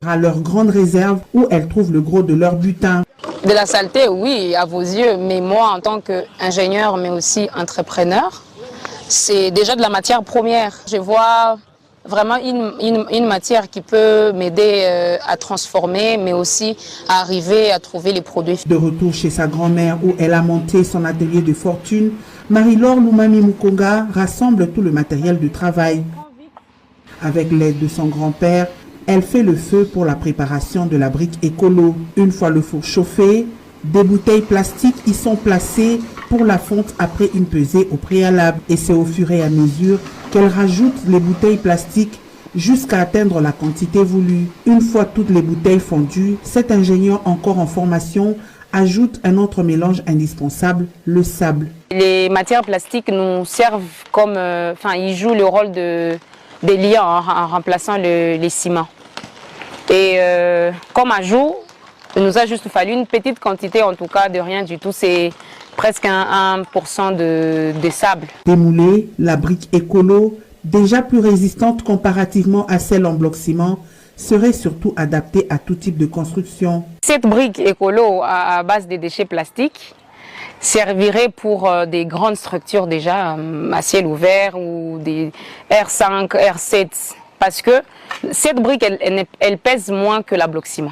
À leur grande réserve où elles trouvent le gros de leur butin. De la saleté, oui, à vos yeux, mais moi en tant qu'ingénieur, mais aussi entrepreneur, c'est déjà de la matière première. Je vois vraiment une matière qui peut m'aider à transformer, mais aussi à arriver à trouver les produits. De retour chez sa grand-mère où elle a monté son atelier de fortune, Marie-Laure Lumami Mukonga rassemble tout le matériel de travail. Avec l'aide de son grand-père, elle fait le feu pour la préparation de la brique écolo. Une fois le four chauffé, des bouteilles plastiques y sont placées pour la fonte après une pesée au préalable. Et c'est au fur et à mesure qu'elle rajoute les bouteilles plastiques jusqu'à atteindre la quantité voulue. Une fois toutes les bouteilles fondues, cet ingénieur encore en formation ajoute un autre mélange indispensable, le sable. Les matières plastiques nous servent comme, ils jouent le rôle des liants en remplaçant les ciments. Et comme ajout, il nous a juste fallu une petite quantité, en tout cas de rien du tout, c'est presque 1% de sable. Démouler, la brique écolo, déjà plus résistante comparativement à celle en bloc ciment, serait surtout adaptée à tout type de construction. Cette brique écolo à base de déchets plastiques servirait pour des grandes structures déjà à ciel ouvert ou des R5, R7. Parce que cette brique, elle pèse moins que la bloc ciment.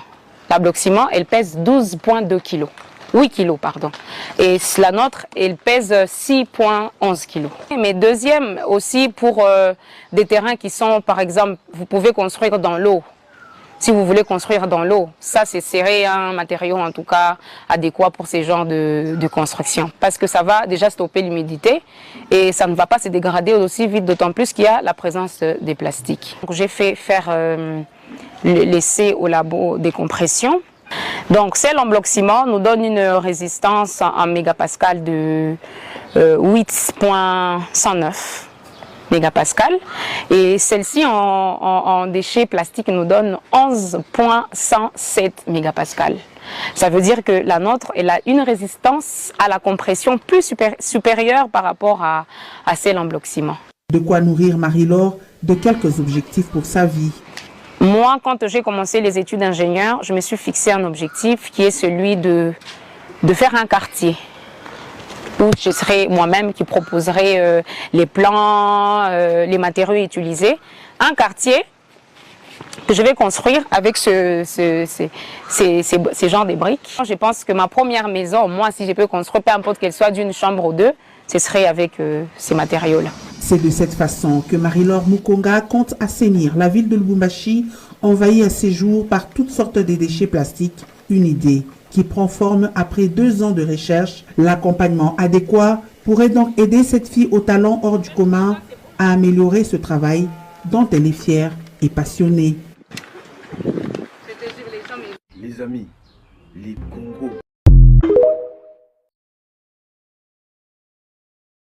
La bloc ciment, elle pèse 12,2 kg. 8 kg, pardon. Et la nôtre, elle pèse 6,11 kg. Mais deuxième aussi pour des terrains qui sont, par exemple, vous pouvez construire dans l'eau. Si vous voulez construire dans l'eau, ça serait un matériau en tout cas adéquat pour ces genres de construction. Parce que ça va déjà stopper l'humidité et ça ne va pas se dégrader aussi vite, d'autant plus qu'il y a la présence des plastiques. J'ai fait faire l'essai au labo des compressions. Donc celle en bloc ciment nous donne une résistance en mégapascal de 8,109. mégapascal et celle-ci en déchets plastiques nous donne 11,107 mégapascal. Ça veut dire que la nôtre elle a une résistance à la compression plus supérieure par rapport à celle en bloc ciment. De quoi nourrir Marie-Laure de quelques objectifs pour sa vie. Moi, quand j'ai commencé les études d'ingénieur, je me suis fixé un objectif qui est celui de faire un quartier. Où je serai moi-même qui proposerai les plans, les matériaux utilisés. Un quartier que je vais construire avec ces genres de briques. Je pense que ma première maison, moi, si je peux construire, peu importe qu'elle soit d'une chambre ou deux, ce serait avec ces matériaux-là. C'est de cette façon que Marie-Laure Mukonga compte assainir la ville de Lubumbashi, envahie à ses jours par toutes sortes de déchets plastiques. Une idée qui prend forme après 2 ans de recherche. L'accompagnement adéquat pourrait donc aider cette fille au talent hors du commun à améliorer ce travail dont elle est fière et passionnée. Les amis, les Congos.